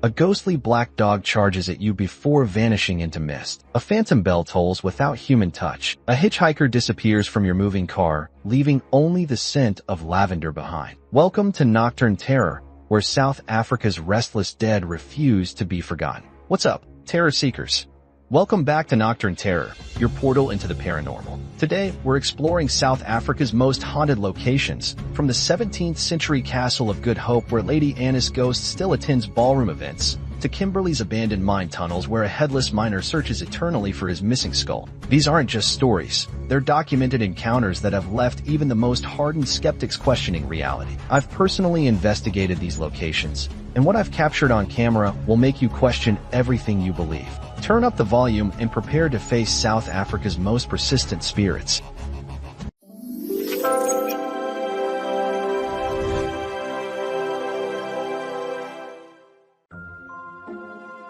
A ghostly black dog charges at you before vanishing into mist. A phantom bell tolls without human touch. A hitchhiker disappears from your moving car, leaving only the scent of lavender behind. Welcome to Nocturne Terror, where South Africa's restless dead refuse to be forgotten. What's up, terror seekers? Welcome back to Nocturne Terror, your portal into the paranormal. Today, we're exploring South Africa's most haunted locations, from the 17th century Castle of Good Hope where Lady Anna's ghost still attends ballroom events, to Kimberley's abandoned mine tunnels where a headless miner searches eternally for his missing skull. These aren't just stories, they're documented encounters that have left even the most hardened skeptics questioning reality. I've personally investigated these locations, and what I've captured on camera will make you question everything you believe. Turn up the volume and prepare to face South Africa's most persistent spirits.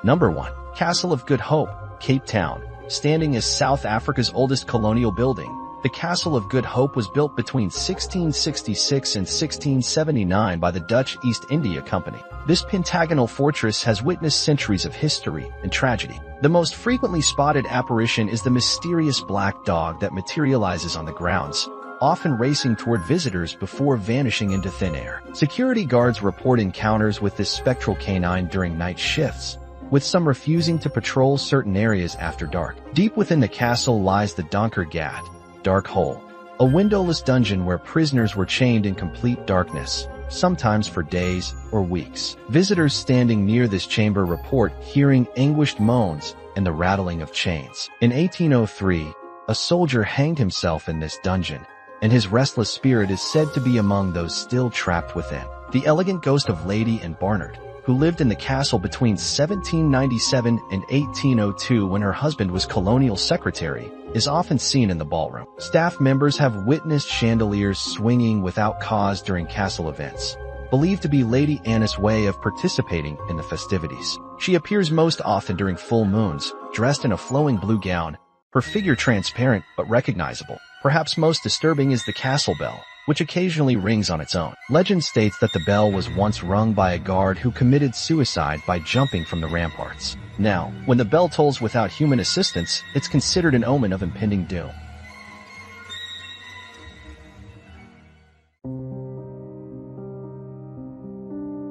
Number 1. Castle of Good Hope, Cape Town. Standing as South Africa's oldest colonial building, the Castle of Good Hope was built between 1666 and 1679 by the Dutch East India Company. This pentagonal fortress has witnessed centuries of history and tragedy. The most frequently spotted apparition is the mysterious black dog that materializes on the grounds, often racing toward visitors before vanishing into thin air. Security guards report encounters with this spectral canine during night shifts, with some refusing to patrol certain areas after dark. Deep within the castle lies the Donker Gat, Dark Hole, a windowless dungeon where prisoners were chained in complete darkness, sometimes for days or weeks. Visitors standing near this chamber report hearing anguished moans and the rattling of chains. In 1803, a soldier hanged himself in this dungeon, and his restless spirit is said to be among those still trapped within. The elegant ghost of Lady Anne Barnard, who lived in the castle between 1797 and 1802 when her husband was colonial secretary, is often seen in the ballroom. Staff members have witnessed chandeliers swinging without cause during castle events, believed to be Lady Anna's way of participating in the festivities. She appears most often during full moons, dressed in a flowing blue gown, her figure transparent but recognizable. Perhaps most disturbing is the castle bell, which occasionally rings on its own. Legend states that the bell was once rung by a guard who committed suicide by jumping from the ramparts. Now, when the bell tolls without human assistance, it's considered an omen of impending doom.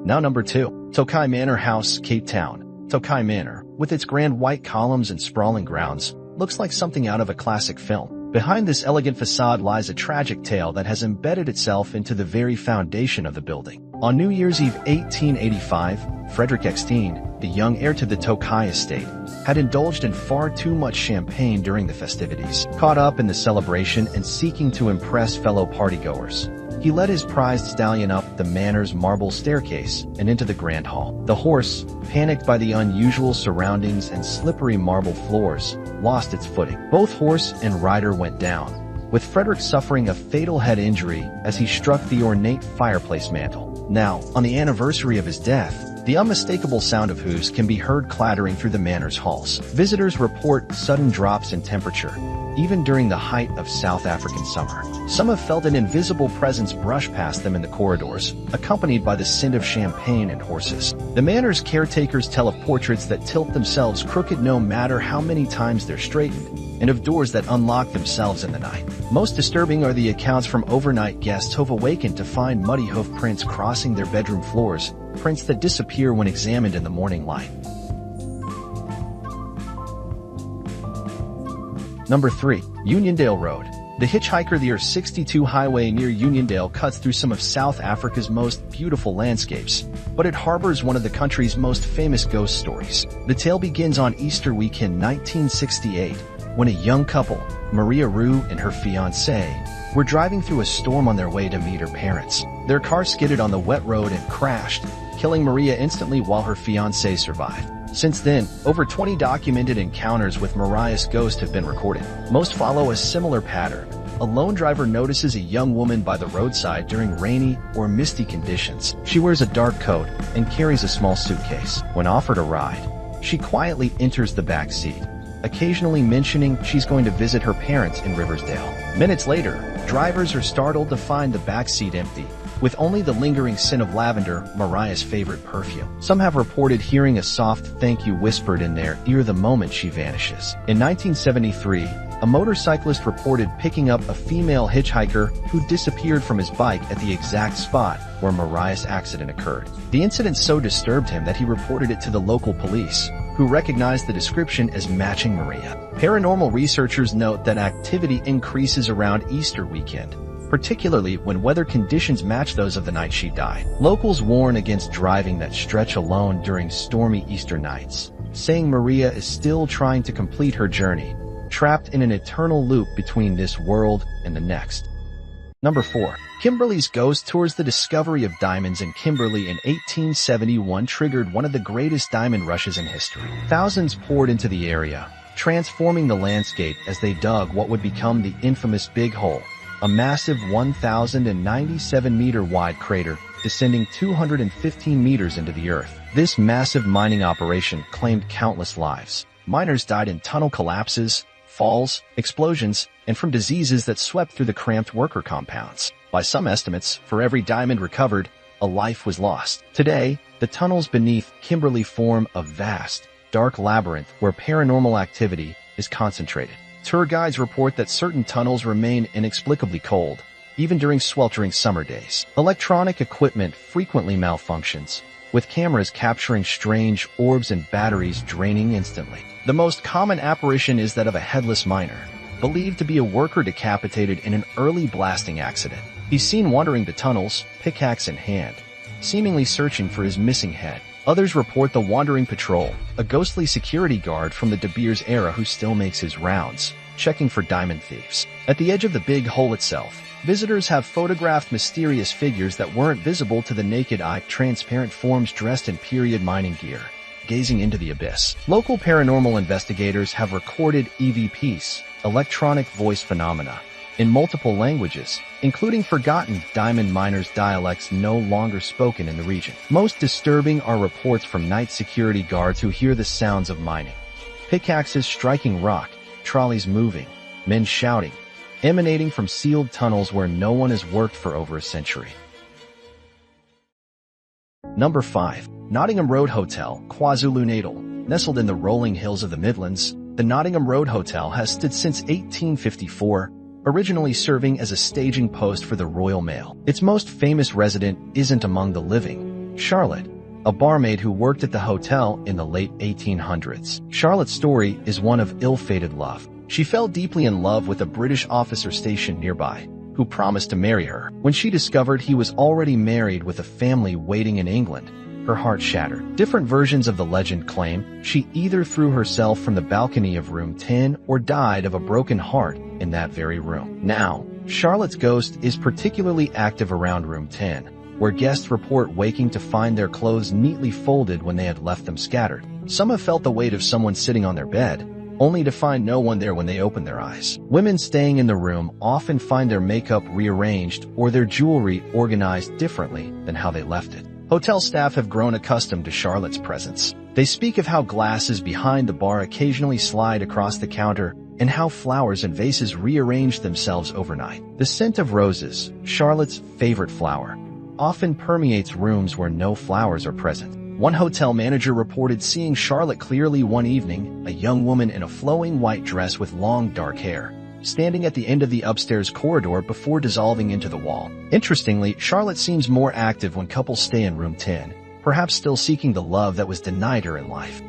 Now number 2. Tokai Manor House, Cape Town. Tokai Manor, with its grand white columns and sprawling grounds, looks like something out of a classic film. Behind this elegant facade lies a tragic tale that has embedded itself into the very foundation of the building. On New Year's Eve 1885, Frederick Eckstein, the young heir to the Tokai estate, had indulged in far too much champagne during the festivities. Caught up in the celebration and seeking to impress fellow partygoers, he led his prized stallion up the manor's marble staircase and into the grand hall. The horse, panicked by the unusual surroundings and slippery marble floors, lost its footing. Both horse and rider went down, with Frederick suffering a fatal head injury as he struck the ornate fireplace mantel. Now, on the anniversary of his death, the unmistakable sound of hooves can be heard clattering through the manor's halls. Visitors report sudden drops in temperature, even during the height of South African summer. Some have felt an invisible presence brush past them in the corridors, accompanied by the scent of champagne and horses. The manor's caretakers tell of portraits that tilt themselves crooked no matter how many times they're straightened, and of doors that unlock themselves in the night. Most disturbing are the accounts from overnight guests who've awakened to find muddy hoof prints crossing their bedroom floors, prints that disappear when examined in the morning light. Number 3. Uniondale Road. The Hitchhiker, the R62 highway near Uniondale cuts through some of South Africa's most beautiful landscapes, but it harbors one of the country's most famous ghost stories. The tale begins on Easter weekend 1968, when a young couple, Maria Roo and her fiancé, were driving through a storm on their way to meet her parents. Their car skidded on the wet road and crashed, killing Maria instantly while her fiancé survived. Since then, over 20 documented encounters with Mariah's ghost have been recorded. Most follow a similar pattern. A lone driver notices a young woman by the roadside during rainy or misty conditions. She wears a dark coat and carries a small suitcase. When offered a ride, she quietly enters the back seat, occasionally mentioning she's going to visit her parents in Riversdale. Minutes later, drivers are startled to find the back seat empty, with only the lingering scent of lavender, Mariah's favorite perfume. Some have reported hearing a soft thank you whispered in their ear the moment she vanishes. In 1973, a motorcyclist reported picking up a female hitchhiker who disappeared from his bike at the exact spot where Mariah's accident occurred. The incident so disturbed him that he reported it to the local police, who recognized the description as matching Maria. Paranormal researchers note that activity increases around Easter weekend, particularly when weather conditions match those of the night she died. Locals warn against driving that stretch alone during stormy Easter nights, saying Maria is still trying to complete her journey, trapped in an eternal loop between this world and the next. Number 4. Kimberley's ghost tours. The discovery of diamonds in Kimberley in 1871 triggered one of the greatest diamond rushes in history. Thousands poured into the area, transforming the landscape as they dug what would become the infamous Big Hole, a massive 1,097-meter wide crater descending 215 meters into the earth. This massive mining operation claimed countless lives. Miners died in tunnel collapses, falls, explosions, and from diseases that swept through the cramped worker compounds. By some estimates, for every diamond recovered, a life was lost. Today, the tunnels beneath Kimberley form a vast, dark labyrinth where paranormal activity is concentrated. Tour guides report that certain tunnels remain inexplicably cold, even during sweltering summer days. Electronic equipment frequently malfunctions, with cameras capturing strange orbs and batteries draining instantly. The most common apparition is that of a headless miner, believed to be a worker decapitated in an early blasting accident. He's seen wandering the tunnels, pickaxe in hand, seemingly searching for his missing head. Others report the Wandering Patrol, a ghostly security guard from the De Beers era who still makes his rounds, checking for diamond thieves. At the edge of the Big Hole itself, visitors have photographed mysterious figures that weren't visible to the naked eye, transparent forms dressed in period mining gear, gazing into the abyss. Local paranormal investigators have recorded EVPs, electronic voice phenomena, in multiple languages, including forgotten diamond miners' dialects no longer spoken in the region. Most disturbing are reports from night security guards who hear the sounds of mining. Pickaxes striking rock, trolleys moving, men shouting, emanating from sealed tunnels where no one has worked for over a century. Number 5. Nottingham Road Hotel, KwaZulu-Natal. Nestled in the rolling hills of the Midlands, the Nottingham Road Hotel has stood since 1854, originally serving as a staging post for the Royal Mail. Its most famous resident isn't among the living. Charlotte, a barmaid who worked at the hotel in the late 1800s. Charlotte's story is one of ill-fated love. She fell deeply in love with a British officer stationed nearby, who promised to marry her. When she discovered he was already married with a family waiting in England, her heart shattered. Different versions of the legend claim she either threw herself from the balcony of room 10 or died of a broken heart in that very room. Now, Charlotte's ghost is particularly active around room 10, where guests report waking to find their clothes neatly folded when they had left them scattered. Some have felt the weight of someone sitting on their bed, only to find no one there when they open their eyes. Women staying in the room often find their makeup rearranged or their jewelry organized differently than how they left it. Hotel staff have grown accustomed to Charlotte's presence. They speak of how glasses behind the bar occasionally slide across the counter and how flowers and vases rearrange themselves overnight. The scent of roses, Charlotte's favorite flower, often permeates rooms where no flowers are present. One hotel manager reported seeing Charlotte clearly one evening, a young woman in a flowing white dress with long dark hair, standing at the end of the upstairs corridor before dissolving into the wall. Interestingly, Charlotte seems more active when couples stay in room 10, perhaps still seeking the love that was denied her in life.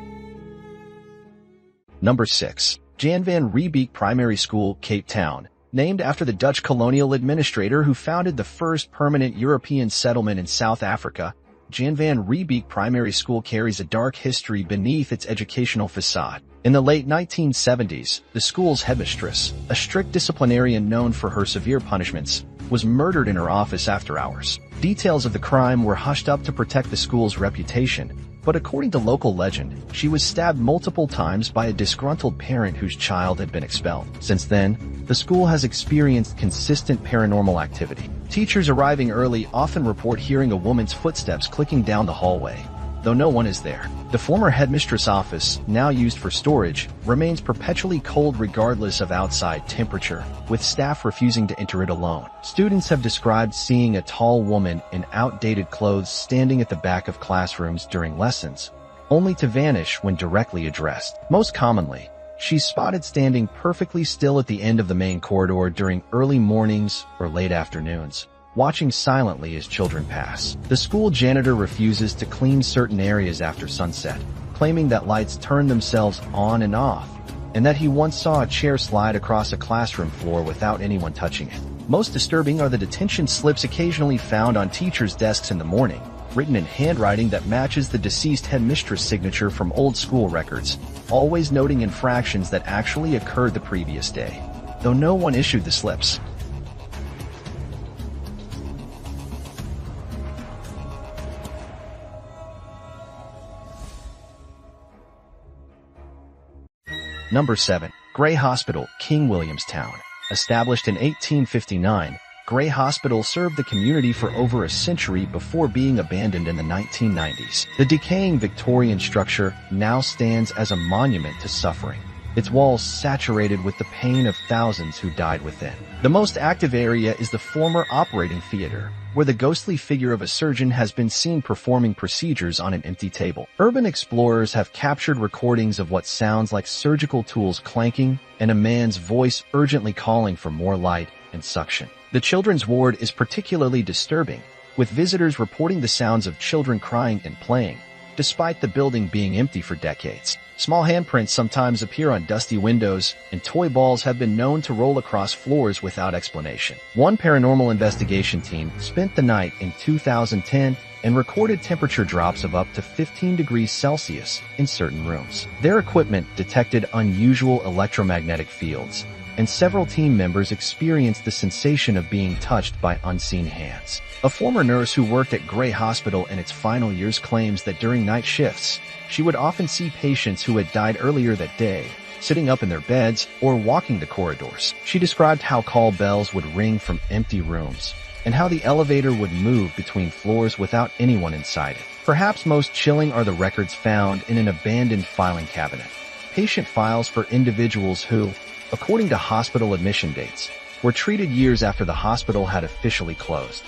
Number 6. Jan van Riebeeck Primary School, Cape Town. Named after the Dutch colonial administrator who founded the first permanent European settlement in South Africa, Jan van Riebeeck Primary School carries a dark history beneath its educational facade. In the late 1970s, the school's headmistress, a strict disciplinarian known for her severe punishments, was murdered in her office after hours. Details of the crime were hushed up to protect the school's reputation, but according to local legend, she was stabbed multiple times by a disgruntled parent whose child had been expelled. Since then, the school has experienced consistent paranormal activity. Teachers arriving early often report hearing a woman's footsteps clicking down the hallway, though no one is there. The former headmistress office, now used for storage, remains perpetually cold regardless of outside temperature, with staff refusing to enter it alone. Students have described seeing a tall woman in outdated clothes standing at the back of classrooms during lessons, only to vanish when directly addressed. Most commonly, she's spotted standing perfectly still at the end of the main corridor during early mornings or late afternoons, watching silently as children pass. The school janitor refuses to clean certain areas after sunset, claiming that lights turn themselves on and off, and that he once saw a chair slide across a classroom floor without anyone touching it. Most disturbing are the detention slips occasionally found on teachers' desks in the morning, written in handwriting that matches the deceased headmistress' signature from old school records, always noting infractions that actually occurred the previous day, though no one issued the slips. Number 7. Grey Hospital, King Williamstown. Established in 1859, Grey Hospital served the community for over a century before being abandoned in the 1990s. The decaying Victorian structure now stands as a monument to suffering, its walls saturated with the pain of thousands who died within. The most active area is the former operating theater, where the ghostly figure of a surgeon has been seen performing procedures on an empty table. Urban explorers have captured recordings of what sounds like surgical tools clanking and a man's voice urgently calling for more light and suction. The children's ward is particularly disturbing, with visitors reporting the sounds of children crying and playing, despite the building being empty for decades. Small handprints sometimes appear on dusty windows, and toy balls have been known to roll across floors without explanation. One paranormal investigation team spent the night in 2010 and recorded temperature drops of up to 15 degrees Celsius in certain rooms. Their equipment detected unusual electromagnetic fields, and several team members experienced the sensation of being touched by unseen hands. A former nurse who worked at Grey Hospital in its final years claims that during night shifts, she would often see patients who had died earlier that day, sitting up in their beds or walking the corridors. She described how call bells would ring from empty rooms, and how the elevator would move between floors without anyone inside it. Perhaps most chilling are the records found in an abandoned filing cabinet. Patient files for individuals who, according to hospital admission dates, were treated years after the hospital had officially closed.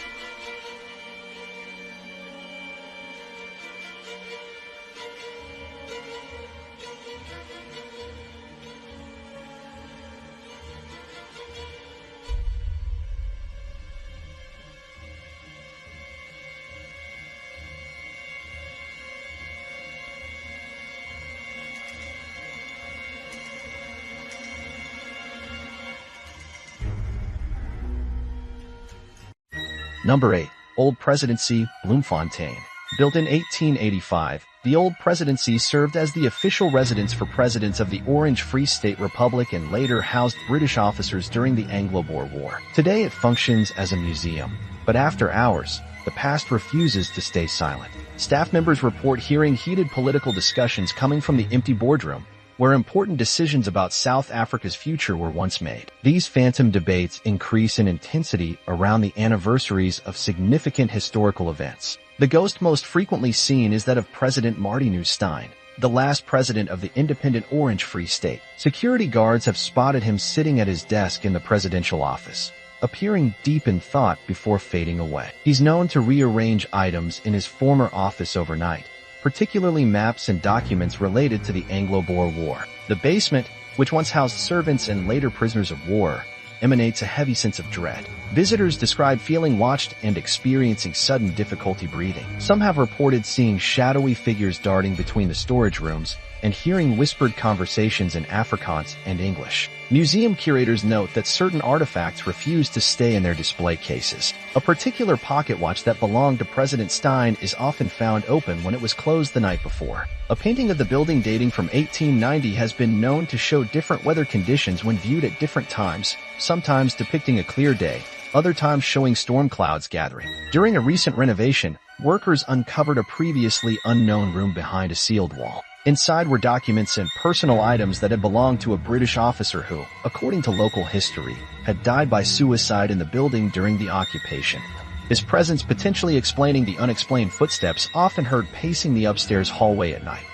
Number 8. Old Presidency, Bloemfontein. Built in 1885, the Old Presidency served as the official residence for presidents of the Orange Free State Republic and later housed British officers during the Anglo-Boer War. Today it functions as a museum, but after hours, the past refuses to stay silent. Staff members report hearing heated political discussions coming from the empty boardroom, where important decisions about South Africa's future were once made. These phantom debates increase in intensity around the anniversaries of significant historical events. The ghost most frequently seen is that of President Martinus Steyn, the last president of the independent Orange Free State. Security guards have spotted him sitting at his desk in the presidential office, appearing deep in thought before fading away. He's known to rearrange items in his former office overnight, particularly maps and documents related to the Anglo-Boer War. The basement, which once housed servants and later prisoners of war, emanates a heavy sense of dread. Visitors describe feeling watched and experiencing sudden difficulty breathing. Some have reported seeing shadowy figures darting between the storage rooms and hearing whispered conversations in Afrikaans and English. Museum curators note that certain artifacts refuse to stay in their display cases. A particular pocket watch that belonged to President Steyn is often found open when it was closed the night before. A painting of the building dating from 1890 has been known to show different weather conditions when viewed at different times, sometimes depicting a clear day, other times showing storm clouds gathering. During a recent renovation, workers uncovered a previously unknown room behind a sealed wall. Inside were documents and personal items that had belonged to a British officer who, according to local history, had died by suicide in the building during the occupation. his presence potentially explaining the unexplained footsteps often heard pacing the upstairs hallway at night.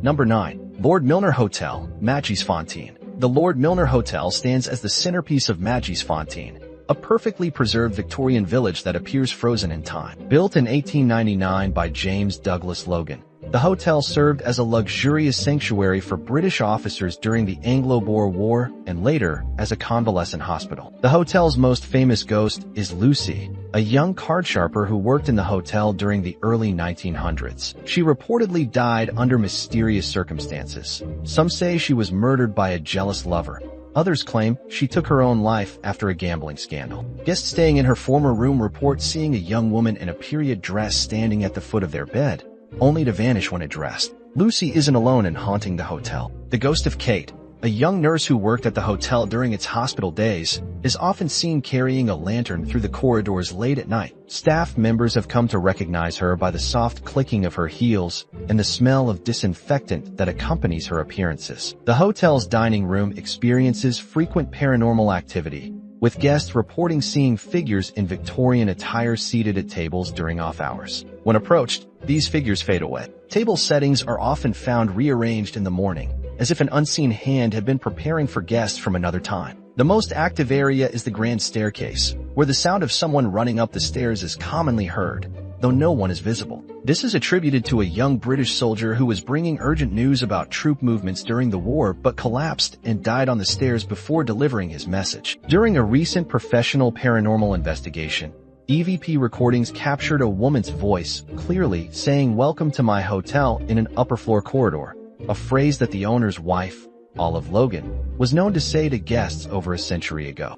Number 9. Lord Milner Hotel, Matjiesfontein. The Lord Milner Hotel stands as the centerpiece of Matjiesfontein, a perfectly preserved Victorian village that appears frozen in time. Built in 1899 by James Douglas Logan, the hotel served as a luxurious sanctuary for British officers during the Anglo-Boer War and later as a convalescent hospital. The hotel's most famous ghost is Lucy, a young card sharper who worked in the hotel during the early 1900s. She reportedly died under mysterious circumstances. Some say she was murdered by a jealous lover. Others claim she took her own life after a gambling scandal. Guests staying in her former room report seeing a young woman in a period dress standing at the foot of their bed, only to vanish when addressed. Lucy isn't alone in haunting the hotel. The ghost of Kate, a young nurse who worked at the hotel during its hospital days, is often seen carrying a lantern through the corridors late at night. Staff members have come to recognize her by the soft clicking of her heels and the smell of disinfectant that accompanies her appearances. The hotel's dining room experiences frequent paranormal activity, with guests reporting seeing figures in Victorian attire seated at tables during off hours. When approached, these figures fade away. Table settings are often found rearranged in the morning, as if an unseen hand had been preparing for guests from another time. The most active area is the grand staircase, where the sound of someone running up the stairs is commonly heard, though no one is visible. This is attributed to a young British soldier who was bringing urgent news about troop movements during the war but collapsed and died on the stairs before delivering his message. During a recent professional paranormal investigation, EVP recordings captured a woman's voice clearly saying "Welcome to my hotel" in an upper floor corridor, a phrase that the owner's wife, Olive Logan, was known to say to guests over a century ago.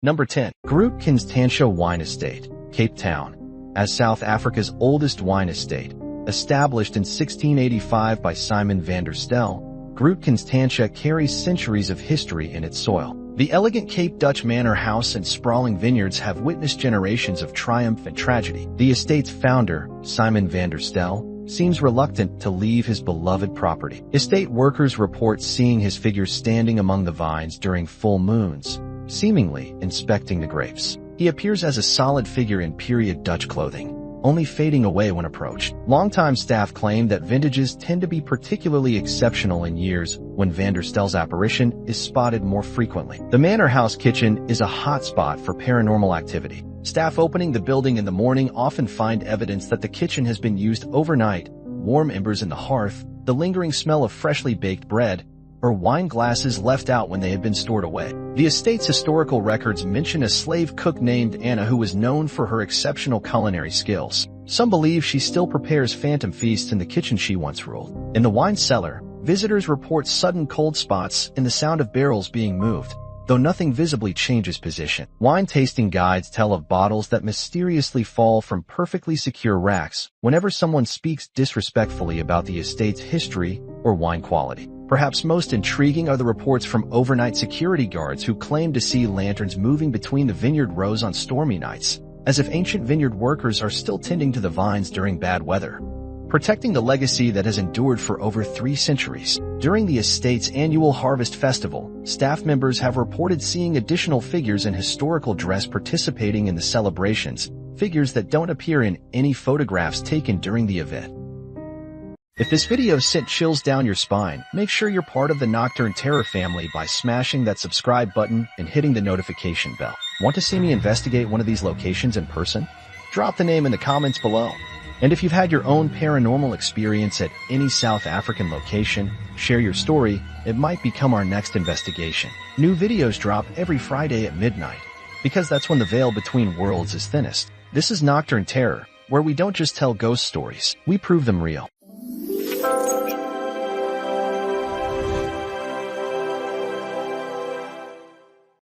Number 10. Groot Constantia Wine Estate, Cape Town. As South Africa's oldest wine estate, established in 1685 by Simon van der Stel, Groot Constantia carries centuries of history in its soil. The elegant Cape Dutch manor house and sprawling vineyards have witnessed generations of triumph and tragedy. The estate's founder, Simon van der Stel, seems reluctant to leave his beloved property. Estate workers report seeing his figure standing among the vines during full moons, seemingly inspecting the grapes. He appears as a solid figure in period Dutch clothing, only fading away when approached. Longtime staff claim that vintages tend to be particularly exceptional in years when van der Stel's apparition is spotted more frequently. The manor house kitchen is a hotspot for paranormal activity. Staff opening the building in the morning often find evidence that the kitchen has been used overnight: warm embers in the hearth, the lingering smell of freshly baked bread, or wine glasses left out when they had been stored away. The estate's historical records mention a slave cook named Anna who was known for her exceptional culinary skills. Some believe she still prepares phantom feasts in the kitchen she once ruled. In the wine cellar, visitors report sudden cold spots and the sound of barrels being moved, though nothing visibly changes position. Wine tasting guides tell of bottles that mysteriously fall from perfectly secure racks whenever someone speaks disrespectfully about the estate's history or wine quality. Perhaps most intriguing are the reports from overnight security guards who claim to see lanterns moving between the vineyard rows on stormy nights, as if ancient vineyard workers are still tending to the vines during bad weather, protecting the legacy that has endured for over 3 centuries. During the estate's annual Harvest Festival, staff members have reported seeing additional figures in historical dress participating in the celebrations, figures that don't appear in any photographs taken during the event. If this video sent chills down your spine, make sure you're part of the Nocturne Terror family by smashing that subscribe button and hitting the notification bell. Want to see me investigate one of these locations in person? Drop the name in the comments below. And if you've had your own paranormal experience at any South African location, share your story. It might become our next investigation. New videos drop every Friday at midnight, because that's when the veil between worlds is thinnest. This is Nocturne Terror, where we don't just tell ghost stories, we prove them real.